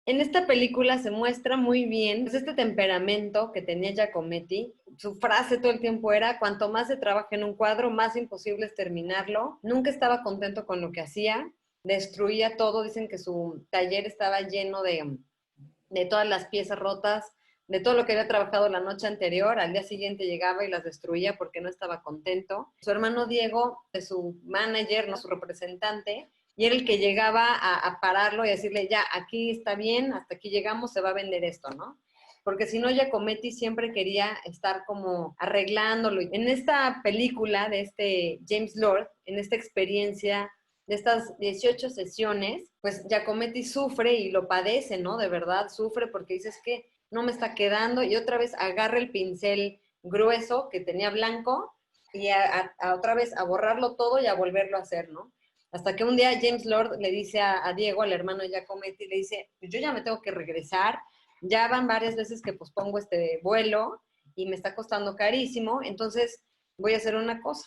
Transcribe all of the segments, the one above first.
En esta película se muestra muy bien pues, este temperamento que tenía Giacometti. Su frase todo el tiempo era, cuanto más se trabaja en un cuadro, más imposible es terminarlo. Nunca estaba contento con lo que hacía, destruía todo. Dicen que su taller estaba lleno de todas las piezas rotas, de todo lo que había trabajado la noche anterior. Al día siguiente llegaba y las destruía porque no estaba contento. Su hermano Diego, de su manager, no su representante, y era el que llegaba a pararlo y decirle, ya, aquí está bien, hasta aquí llegamos, se va a vender esto, ¿no? Porque si no, Giacometti siempre quería estar como arreglándolo. En esta película de este James Lord, en esta experiencia de estas 18 sesiones, pues Giacometti sufre y lo padece, ¿no? De verdad, sufre porque dices que no me está quedando y otra vez agarra el pincel grueso que tenía blanco y otra vez a borrarlo todo y a volverlo a hacer, ¿no? Hasta que un día James Lord le dice a Diego, al hermano de Giacometti, le dice, pues yo ya me tengo que regresar, ya van varias veces que pospongo este vuelo y me está costando carísimo, entonces voy a hacer una cosa.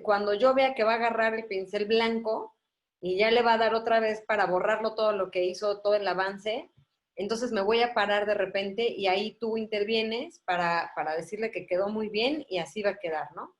Cuando yo vea que va a agarrar el pincel blanco y ya le va a dar otra vez para borrarlo todo lo que hizo, todo el avance, entonces me voy a parar de repente y ahí tú intervienes para decirle que quedó muy bien y así va a quedar, ¿no?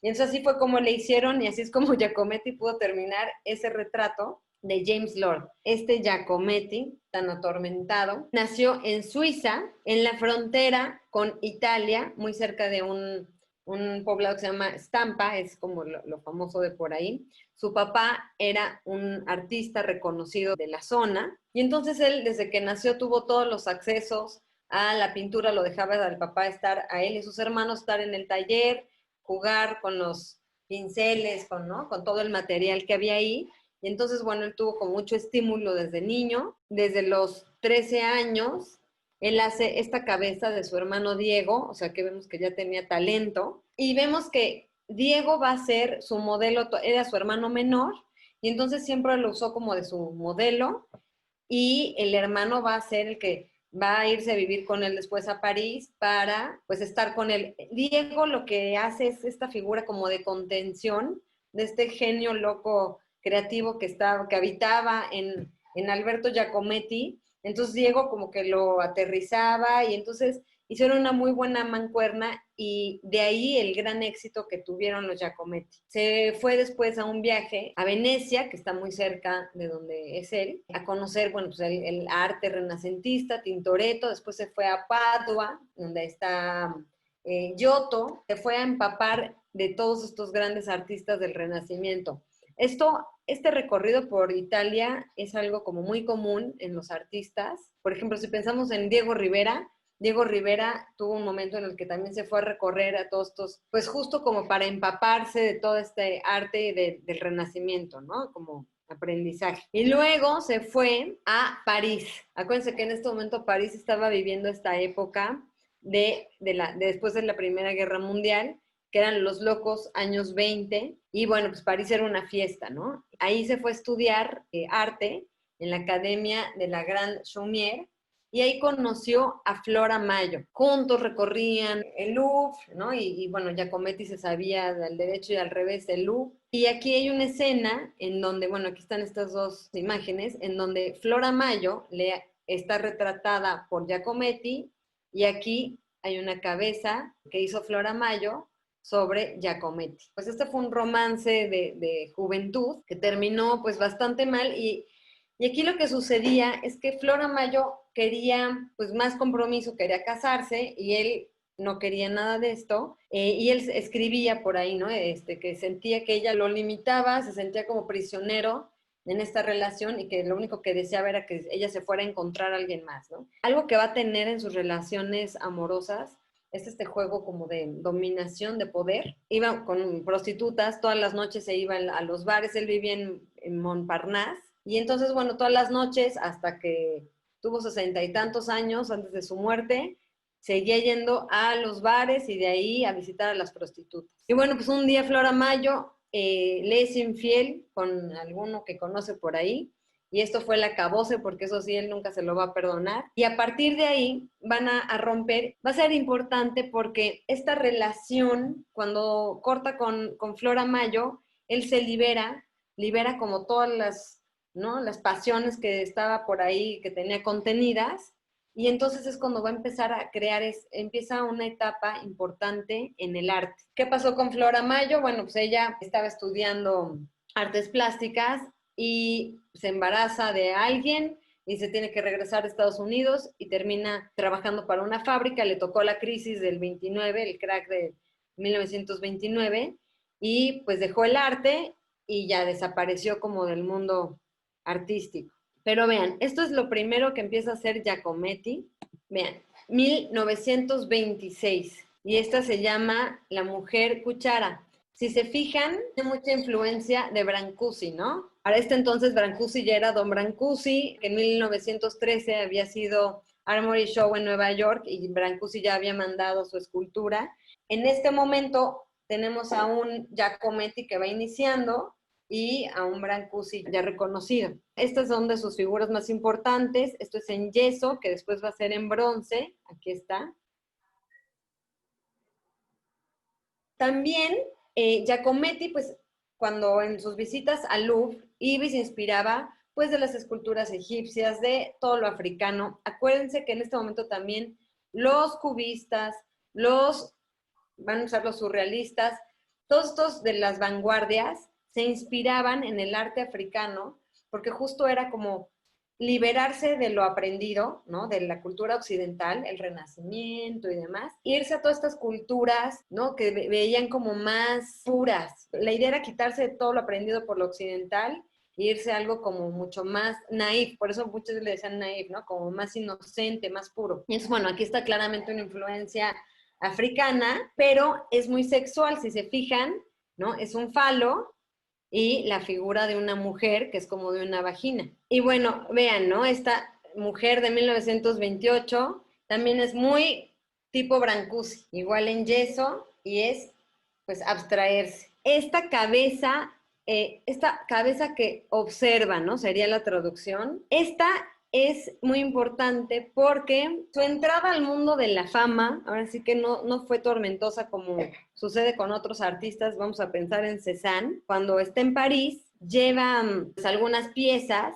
Y entonces así fue como le hicieron y así es como Giacometti pudo terminar ese retrato de James Lord. Este Giacometti, tan atormentado, nació en Suiza, en la frontera con Italia, muy cerca de un poblado que se llama Stampa, es como lo famoso de por ahí. Su papá era un artista reconocido de la zona y entonces él desde que nació tuvo todos los accesos a la pintura, lo dejaba al papá estar, a él y sus hermanos estar en el taller, jugar con los pinceles, ¿no? Con todo el material que había ahí. Y entonces, bueno, él tuvo con mucho estímulo desde niño. Desde los 13 años, él hace esta cabeza de su hermano Diego, o sea que vemos que ya tenía talento. Y vemos que Diego va a ser su modelo, era su hermano menor, y entonces siempre lo usó como de su modelo, y el hermano va a ser el que va a irse a vivir con él después a París para pues estar con él. Diego lo que hace es esta figura como de contención de este genio loco creativo que habitaba en Alberto Giacometti. Entonces Diego como que lo aterrizaba y entonces hicieron una muy buena mancuerna y de ahí el gran éxito que tuvieron los Giacometti. Se fue después a un viaje a Venecia, que está muy cerca de donde es él, a conocer, bueno, pues el arte renacentista, Tintoretto, después se fue a Padua, donde está Giotto, se fue a empapar de todos estos grandes artistas del Renacimiento. Este recorrido por Italia es algo como muy común en los artistas. Por ejemplo, si pensamos en Diego Rivera tuvo un momento en el que también se fue a recorrer a todos estos, pues justo como para empaparse de todo este arte del Renacimiento, ¿no? Como aprendizaje. Y luego se fue a París. Acuérdense que en este momento París estaba viviendo esta época de después de la Primera Guerra Mundial, que eran los locos años 20, y bueno, pues París era una fiesta, ¿no? Ahí se fue a estudiar arte en la Academia de la Grande Chaumière, y ahí conoció a Flora Mayo. Juntos recorrían el Louvre, ¿no? Y bueno, Giacometti se sabía del derecho y al revés del Louvre. Y aquí hay una escena en donde, bueno, aquí están estas dos imágenes, en donde Flora Mayo está retratada por Giacometti y aquí hay una cabeza que hizo Flora Mayo sobre Giacometti. Pues este fue un romance de juventud que terminó pues bastante mal y aquí lo que sucedía es que Flora Mayo quería pues más compromiso, quería casarse y él no quería nada de esto y él escribía por ahí, ¿no? Que sentía que ella lo limitaba, se sentía como prisionero en esta relación y que lo único que deseaba era que ella se fuera a encontrar a alguien más, ¿no? Algo que va a tener en sus relaciones amorosas es este juego como de dominación, de poder. Iba con prostitutas, todas las noches se iba a los bares, él vivía en Montparnasse, y entonces, bueno, todas las noches, hasta que tuvo 60 y tantos años antes de su muerte, seguía yendo a los bares y de ahí a visitar a las prostitutas. Y bueno, pues un día Flora Mayo le es infiel con alguno que conoce por ahí, y esto fue el acabose porque eso sí, él nunca se lo va a perdonar. Y a partir de ahí van a romper. Va a ser importante porque esta relación, cuando corta con Flora Mayo, él se libera como todas ¿no? Las pasiones que estaba por ahí, que tenía contenidas, y entonces es cuando va a empezar a crear, empieza una etapa importante en el arte. ¿Qué pasó con Flora Mayo? Bueno, pues ella estaba estudiando artes plásticas y se embaraza de alguien y se tiene que regresar a Estados Unidos y termina trabajando para una fábrica. Le tocó la crisis del 29, el crack de 1929, y pues dejó el arte y ya desapareció como del mundo artístico. Pero vean, esto es lo primero que empieza a hacer Giacometti. Vean, 1926. Y esta se llama La mujer cuchara. Si se fijan, tiene mucha influencia de Brancusi, ¿no? Para este entonces Brancusi ya era Don Brancusi, que en 1913 había sido Armory Show en Nueva York y Brancusi ya había mandado su escultura. En este momento tenemos a un Giacometti que va iniciando y a un Brancusi ya reconocido. Estas son de sus figuras más importantes. Esto es en yeso, que después va a ser en bronce. Aquí está. También Giacometti, pues cuando en sus visitas al Louvre, iba y se inspiraba pues de las esculturas egipcias, de todo lo africano. Acuérdense que en este momento también los cubistas, van a usar los surrealistas, todos estos de las vanguardias se inspiraban en el arte africano porque justo era como liberarse de lo aprendido, ¿no? De la cultura occidental, el Renacimiento y demás, irse a todas estas culturas, ¿no? Que veían como más puras. La idea era quitarse de todo lo aprendido por lo occidental e irse a algo como mucho más naif, por eso muchos le decían naif, ¿no? Como más inocente, más puro. Y entonces, bueno, aquí está claramente una influencia africana, pero es muy sexual, si se fijan, ¿no? Es un falo y la figura de una mujer que es como de una vagina. Y bueno, vean, ¿no? Esta mujer de 1928 también es muy tipo Brancusi, igual en yeso, y es pues abstraerse. Esta cabeza que observa, ¿no? Sería la traducción. Esta es muy importante porque su entrada al mundo de la fama, ahora sí que no fue tormentosa como sucede con otros artistas. Vamos a pensar en Cézanne. Cuando está en París, lleva pues, algunas piezas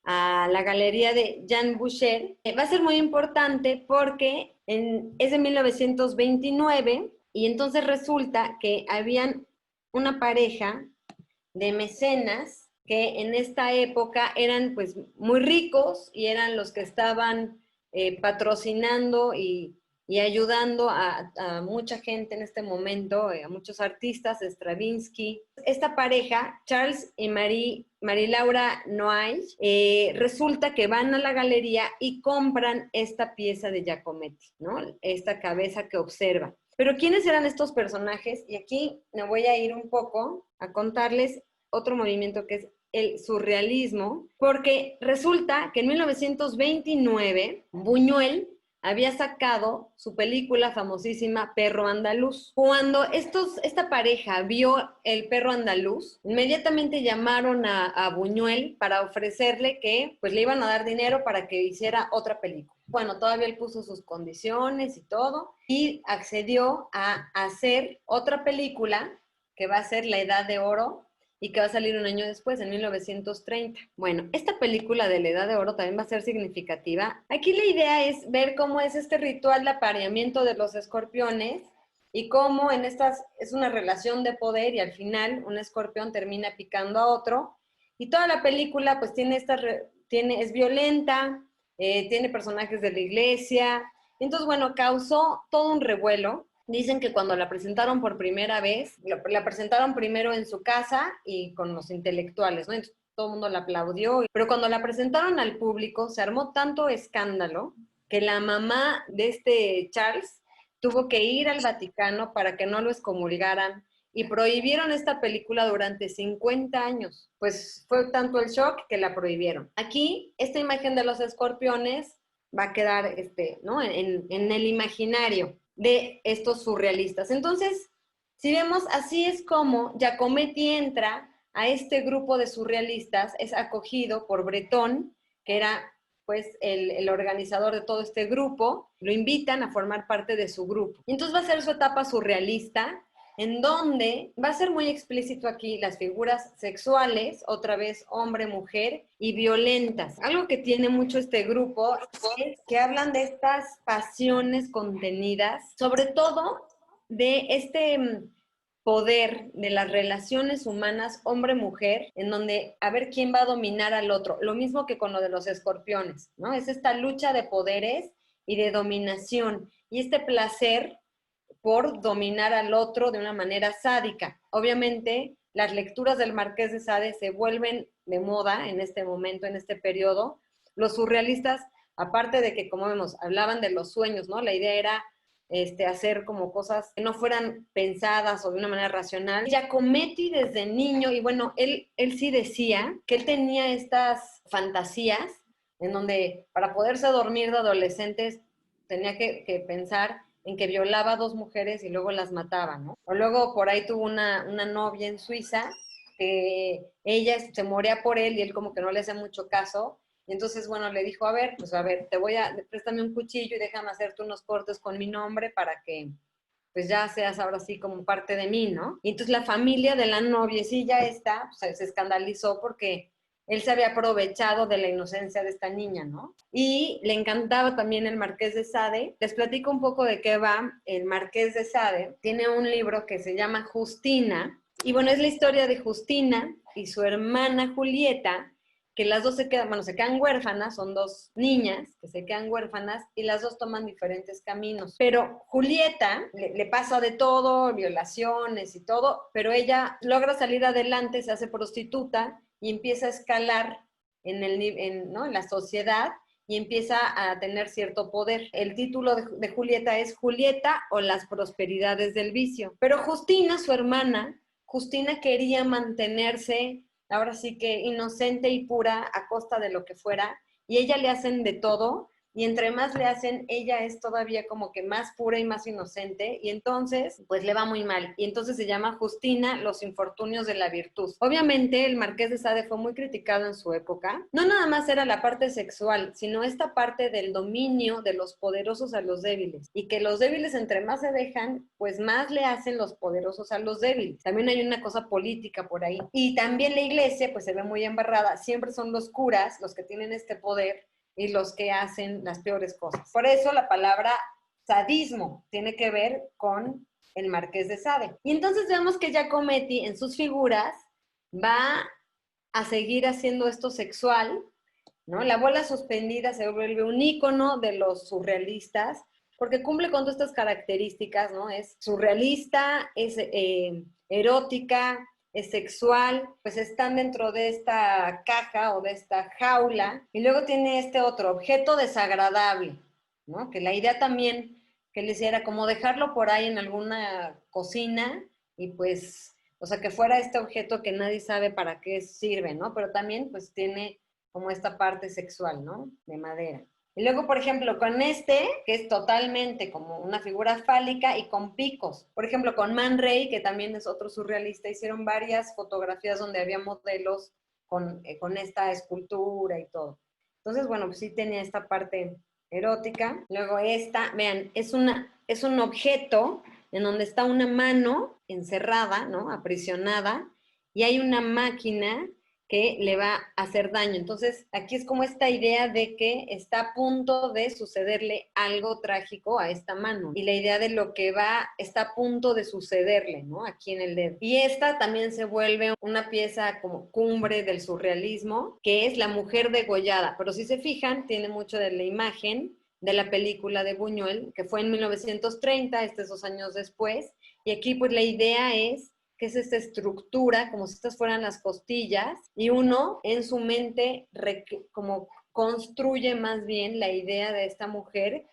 a la galería de Jean Boucher. Va a ser muy importante porque es de 1929 y entonces resulta que habían una pareja de mecenas que en esta época eran pues muy ricos y eran los que estaban patrocinando y ayudando a mucha gente en este momento, a muchos artistas, Stravinsky. Esta pareja, Charles y Marie Laura Noailles, resulta que van a la galería y compran esta pieza de Giacometti, ¿no? Esta cabeza que observa. Pero ¿quiénes eran estos personajes? Y aquí me voy a ir un poco a contarles otro movimiento que es el surrealismo, porque resulta que en 1929 Buñuel había sacado su película famosísima Perro Andaluz. Cuando esta pareja vio el Perro Andaluz, inmediatamente llamaron a Buñuel para ofrecerle que pues le iban a dar dinero para que hiciera otra película. Bueno, todavía él puso sus condiciones y todo, y accedió a hacer otra película que va a ser La Edad de Oro, y que va a salir un año después, en 1930. Bueno, esta película de la Edad de Oro también va a ser significativa. Aquí la idea es ver cómo es este ritual de apareamiento de los escorpiones y cómo es una relación de poder y al final un escorpión termina picando a otro. Y toda la película pues es violenta, tiene personajes de la iglesia. Entonces, bueno, causó todo un revuelo. Dicen que cuando la presentaron por primera vez, la presentaron primero en su casa y con los intelectuales, ¿no? Entonces, todo el mundo la aplaudió, pero cuando la presentaron al público se armó tanto escándalo que la mamá de este Charles tuvo que ir al Vaticano para que no lo excomulgaran y prohibieron esta película durante 50 años. Pues fue tanto el shock que la prohibieron. Aquí, esta imagen de los escorpiones va a quedar ¿no? en el imaginario de estos surrealistas. Entonces, si vemos, así es como Giacometti entra a este grupo de surrealistas, es acogido por Breton, que era pues el organizador de todo este grupo, lo invitan a formar parte de su grupo. Y entonces va a ser su etapa surrealista, en donde va a ser muy explícito aquí las figuras sexuales, otra vez hombre, mujer, y violentas. Algo que tiene mucho este grupo es que hablan de estas pasiones contenidas, sobre todo de este poder de las relaciones humanas hombre-mujer, en donde a ver quién va a dominar al otro. Lo mismo que con lo de los escorpiones, ¿no? Es esta lucha de poderes y de dominación, y este placer por dominar al otro de una manera sádica. Obviamente, las lecturas del Marqués de Sade se vuelven de moda en este momento, en este periodo. Los surrealistas, aparte de que, como vemos, hablaban de los sueños, ¿no? La idea era hacer como cosas que no fueran pensadas o de una manera racional. Giacometti desde niño, y bueno, él sí decía que él tenía estas fantasías en donde para poderse dormir de adolescentes tenía que pensar en que violaba a 2 mujeres y luego las mataba, ¿no? O luego por ahí tuvo una novia en Suiza que ella se moría por él y él como que no le hacía mucho caso. Y entonces, bueno, le dijo, a ver, préstame un cuchillo y déjame hacerte unos cortes con mi nombre para que pues ya seas ahora sí como parte de mí, ¿no? Y entonces la familia de la noviecilla esta pues, se escandalizó porque él se había aprovechado de la inocencia de esta niña, ¿no? Y le encantaba también el Marqués de Sade. Les platico un poco de qué va el Marqués de Sade. Tiene un libro que se llama Justina, y bueno, es la historia de Justina y su hermana Julieta, que las dos se quedan huérfanas, son 2 niñas que se quedan huérfanas y las dos toman diferentes caminos. Pero Julieta le pasa de todo, violaciones y todo, pero ella logra salir adelante, se hace prostituta y empieza a escalar ¿no? en la sociedad y empieza a tener cierto poder. El título de Julieta es Julieta o las prosperidades del vicio. Pero Justina, su hermana, Justina quería mantenerse ahora sí que inocente y pura a costa de lo que fuera, y ella le hacen de todo, y entre más le hacen, ella es todavía como que más pura y más inocente, y entonces, pues le va muy mal. Y entonces se llama Justina, los infortunios de la virtud. Obviamente, el Marqués de Sade fue muy criticado en su época. No nada más era la parte sexual, sino esta parte del dominio de los poderosos a los débiles. Y que los débiles, entre más se dejan, pues más le hacen los poderosos a los débiles. También hay una cosa política por ahí. Y también la iglesia, pues se ve muy embarrada. Siempre son los curas los que tienen este poder y los que hacen las peores cosas. Por eso la palabra sadismo tiene que ver con el Marqués de Sade. Y entonces vemos que Giacometti en sus figuras va a seguir haciendo esto sexual, ¿no? La bola suspendida se vuelve un ícono de los surrealistas porque cumple con todas estas características, ¿no? Es surrealista, es erótica, es sexual, pues están dentro de esta caja o de esta jaula, y luego tiene este otro objeto desagradable, ¿no? Que la idea también que le hiciera como dejarlo por ahí en alguna cocina y pues, o sea, que fuera este objeto que nadie sabe para qué sirve, ¿no? Pero también pues tiene como esta parte sexual, ¿no? De madera. Y luego, por ejemplo, con que es totalmente como una figura fálica y con picos. Por ejemplo, con Man Ray, que también es otro surrealista, hicieron varias fotografías donde había modelos con esta escultura y todo. Entonces, bueno, pues sí tenía esta parte erótica. Luego esta, vean, es un objeto en donde está una mano encerrada, ¿no? Aprisionada, y hay una máquina que le va a hacer daño. Entonces, aquí es como esta idea de que está a punto de sucederle algo trágico a esta mano. Y la idea de lo que está a punto de sucederle, ¿no? Aquí en el dedo. Y esta también se vuelve una pieza como cumbre del surrealismo, que es la mujer degollada. Pero si se fijan, tiene mucho de la imagen de la película de Buñuel, que fue en 1930, 2 años después. Y aquí pues la idea es que es esta estructura, como si estas fueran las costillas, y uno en su mente como construye más bien la idea de esta mujer,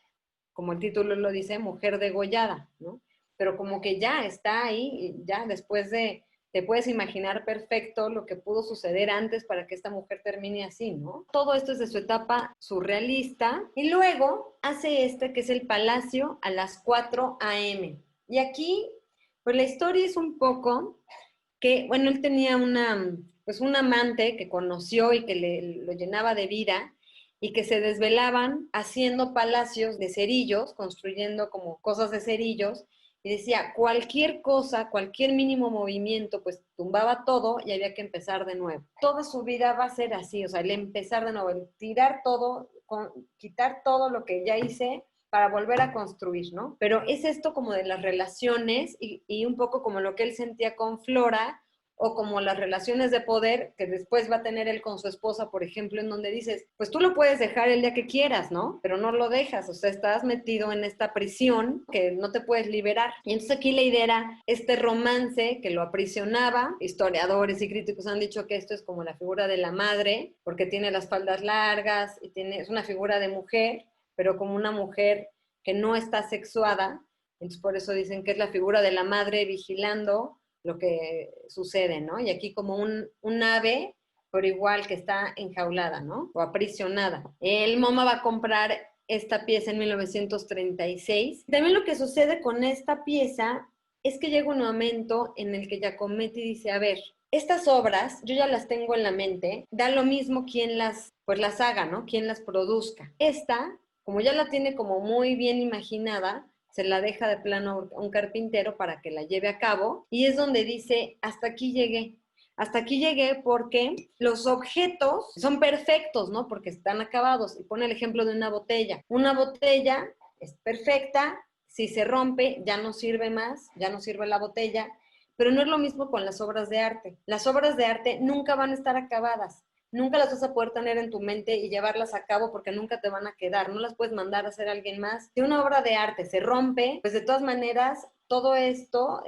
como el título lo dice, mujer degollada, ¿no? Pero como que ya está ahí, ya después te puedes imaginar perfecto lo que pudo suceder antes para que esta mujer termine así, ¿no? Todo esto es de su etapa surrealista, y luego hace que es el Palacio a las 4 a.m. Y aquí pues la historia es un poco que, bueno, él tenía pues un amante que conoció y que lo llenaba de vida y que se desvelaban haciendo palacios de cerillos, construyendo como cosas de cerillos, y decía, cualquier cosa, cualquier mínimo movimiento, pues tumbaba todo y había que empezar de nuevo. Toda su vida va a ser así, o sea, el empezar de nuevo, el tirar todo, quitar todo lo que ya hice para volver a construir, ¿no? Pero es esto como de las relaciones y un poco como lo que él sentía con Flora, o como las relaciones de poder que después va a tener él con su esposa, por ejemplo, en donde dices, pues tú lo puedes dejar el día que quieras, ¿no? Pero no lo dejas, o sea, estás metido en esta prisión que no te puedes liberar. Y entonces aquí la idea era este romance que lo aprisionaba. Historiadores y críticos han dicho que esto es como la figura de la madre, porque tiene las faldas largas y es una figura de mujer, pero como una mujer que no está sexuada. Entonces por eso dicen que es la figura de la madre vigilando lo que sucede, ¿no? Y aquí como un ave, pero igual que está enjaulada, ¿no? O aprisionada. El MoMA va a comprar esta pieza en 1936. También lo que sucede con esta pieza es que llega un momento en el que Giacometti dice, a ver, estas obras yo ya las tengo en la mente, da lo mismo quién pues las haga, ¿no? Quién las produzca. Esta, como ya la tiene como muy bien imaginada, se la deja de plano a un carpintero para que la lleve a cabo y es donde dice, hasta aquí llegué. Hasta aquí llegué porque los objetos son perfectos, ¿no? Porque están acabados. Y pone el ejemplo de una botella. Una botella es perfecta, si se rompe ya no sirve más, ya no sirve la botella, pero no es lo mismo con las obras de arte. Las obras de arte nunca van a estar acabadas. Nunca las vas a poder tener en tu mente y llevarlas a cabo porque nunca te van a quedar, no las puedes mandar a hacer a alguien más. Si una obra de arte se rompe, pues de todas maneras todo esto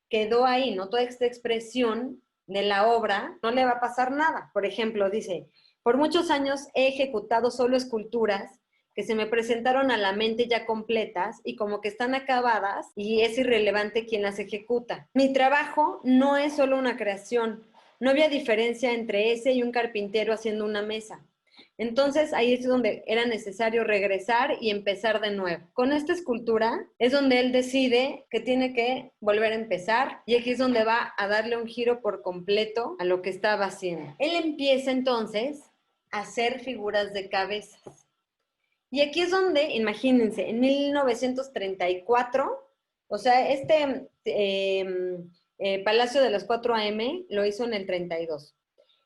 quedó ahí, ¿no? Toda esta expresión de la obra no le va a pasar nada. Por ejemplo, dice, por muchos años he ejecutado solo esculturas que se me presentaron a la mente ya completas y como que están acabadas y es irrelevante quién las ejecuta. Mi trabajo no es solo una creación. No había diferencia entre ese y un carpintero haciendo una mesa. Entonces ahí es donde era necesario regresar y empezar de nuevo. Con esta escultura es donde él decide que tiene que volver a empezar y aquí es donde va a darle un giro por completo a lo que estaba haciendo. Él empieza entonces a hacer figuras de cabezas. Y aquí es donde, imagínense, en 1934, o sea, Palacio de las 4 AM lo hizo en el 32.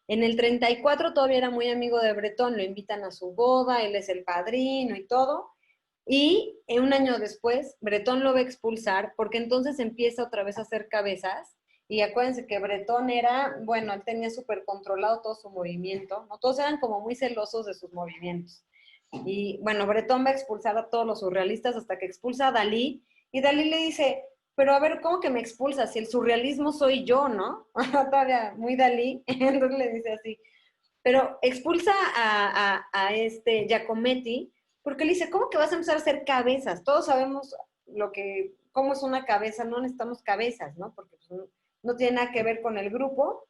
En el 34 todavía era muy amigo de Bretón, lo invitan a su boda, él es el padrino y todo. Y un año después, Bretón lo va a expulsar porque entonces empieza otra vez a hacer cabezas. Y acuérdense que Bretón era, bueno, él tenía súper controlado todo su movimiento, ¿no? Todos eran como muy celosos de sus movimientos. Y bueno, Bretón va a expulsar a todos los surrealistas hasta que expulsa a Dalí. Y Dalí le dice, pero a ver, ¿cómo que me expulsas? Si el surrealismo soy yo, ¿no? Todavía muy Dalí. Entonces le dice así. Pero expulsa a este Giacometti porque le dice, ¿cómo que vas a empezar a hacer cabezas? Todos sabemos cómo es una cabeza, no necesitamos cabezas, ¿no? Porque pues, no tiene nada que ver con el grupo.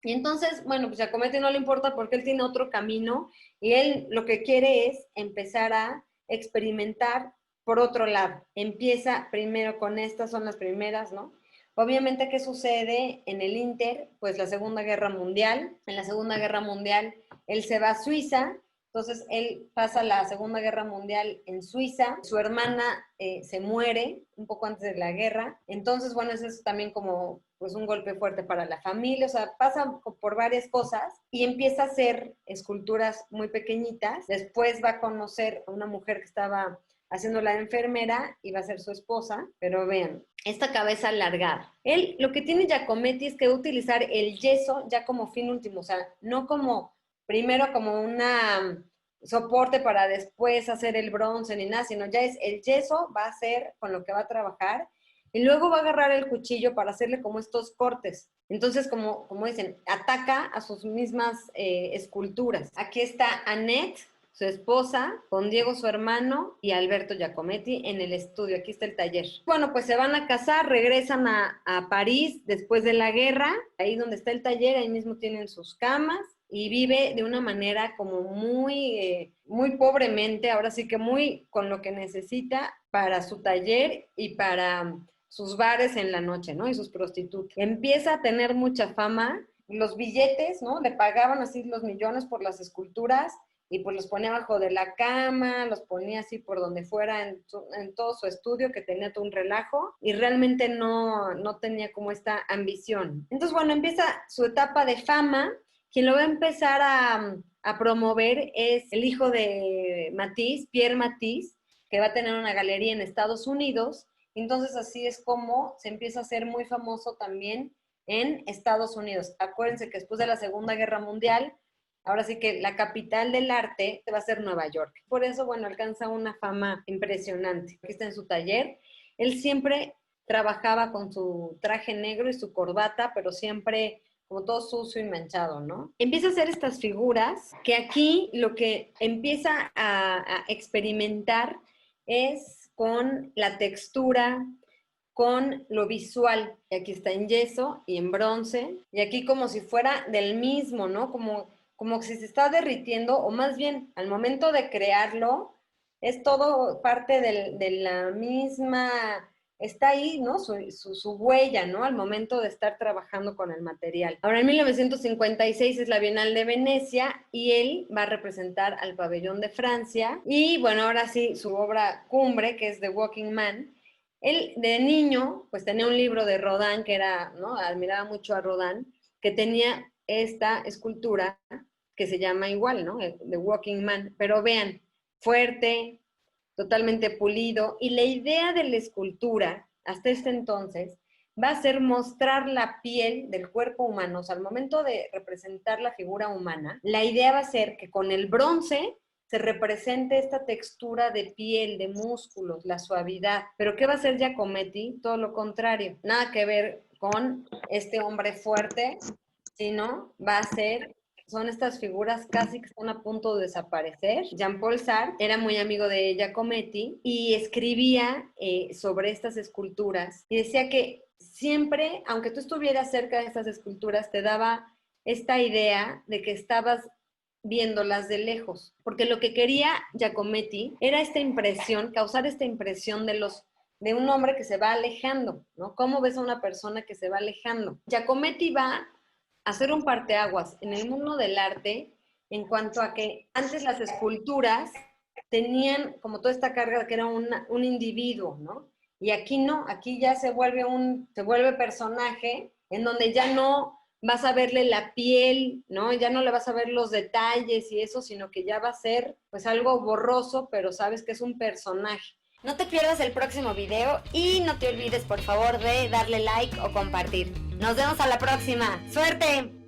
Y entonces, bueno, pues Giacometti no le importa porque él tiene otro camino y él lo que quiere es empezar a experimentar por otro lado. Empieza primero con estas, son las primeras, ¿no? Obviamente, ¿qué sucede en el Inter? Pues la Segunda Guerra Mundial. En la Segunda Guerra Mundial, él se va a Suiza, entonces él pasa la Segunda Guerra Mundial en Suiza, su hermana se muere un poco antes de la guerra, entonces bueno, eso es también como pues un golpe fuerte para la familia, o sea, pasa por varias cosas y empieza a hacer esculturas muy pequeñitas, después va a conocer a una mujer que estaba haciendo la enfermera y va a ser su esposa, pero vean, esta cabeza alargada. Él, lo que tiene Giacometti es que va a utilizar el yeso ya como fin último, o sea, no como primero como una soporte para después hacer el bronce ni nada, sino ya es el yeso, va a ser con lo que va a trabajar y luego va a agarrar el cuchillo para hacerle como estos cortes. Entonces, como dicen, ataca a sus mismas esculturas. Aquí está Annette, su esposa, con Diego, su hermano, y Alberto Giacometti en el estudio. Aquí está el taller. Bueno, pues se van a casar, regresan a París después de la guerra. Ahí donde está el taller, ahí mismo tienen sus camas y vive de una manera como muy pobremente, ahora sí que muy con lo que necesita para su taller y para sus bares en la noche, ¿no? Y sus prostitutas. Empieza a tener mucha fama, los billetes, ¿no? Le pagaban así los millones por las esculturas y pues los ponía abajo de la cama, los ponía así por donde fuera en todo su estudio, que tenía todo un relajo, y realmente no tenía como esta ambición. Entonces, bueno, empieza su etapa de fama. Quien lo va a empezar a promover es el hijo de Matisse, Pierre Matisse, que va a tener una galería en Estados Unidos. Entonces, así es como se empieza a hacer muy famoso también en Estados Unidos. Acuérdense que después de la Segunda Guerra Mundial, ahora sí que la capital del arte va a ser Nueva York. Por eso, bueno, alcanza una fama impresionante. Aquí está en su taller. Él siempre trabajaba con su traje negro y su corbata, pero siempre como todo sucio y manchado, ¿no? Empieza a hacer estas figuras que aquí lo que empieza a experimentar es con la textura, con lo visual. Y aquí está en yeso y en bronce, y aquí como si fuera del mismo, ¿no? Como si se está derritiendo, o más bien al momento de crearlo, es todo parte de la misma, está ahí, ¿no? Su huella, ¿no? Al momento de estar trabajando con el material. Ahora, en 1956 es la Bienal de Venecia y él va a representar al Pabellón de Francia. Y bueno, ahora sí, su obra cumbre, que es The Walking Man. Él de niño, pues tenía un libro de Rodin, que era, ¿no? Admiraba mucho a Rodin, que tenía esta escultura que se llama igual, ¿no? The Walking Man. Pero vean, fuerte, totalmente pulido. Y la idea de la escultura, hasta este entonces, va a ser mostrar la piel del cuerpo humano. O sea, al momento de representar la figura humana, la idea va a ser que con el bronce se represente esta textura de piel, de músculos, la suavidad. ¿Pero qué va a hacer Giacometti? Todo lo contrario. Nada que ver con este hombre fuerte, sino va a ser son estas figuras casi que están a punto de desaparecer. Jean-Paul Sartre era muy amigo de Giacometti y escribía sobre estas esculturas y decía que siempre, aunque tú estuvieras cerca de estas esculturas, te daba esta idea de que estabas viéndolas de lejos, porque lo que quería Giacometti era esta impresión, causar esta impresión de un hombre que se va alejando, ¿no? ¿Cómo ves a una persona que se va alejando? Giacometti va a hacer un parteaguas en el mundo del arte en cuanto a que antes las esculturas tenían como toda esta carga de que era un individuo, ¿no? Y aquí no, aquí ya se vuelve personaje en donde ya no vas a verle la piel, ¿no? Ya no le vas a ver los detalles y eso, sino que ya va a ser pues algo borroso, pero sabes que es un personaje. No te pierdas el próximo video y no te olvides por favor de darle like o compartir. Nos vemos a la próxima. ¡Suerte!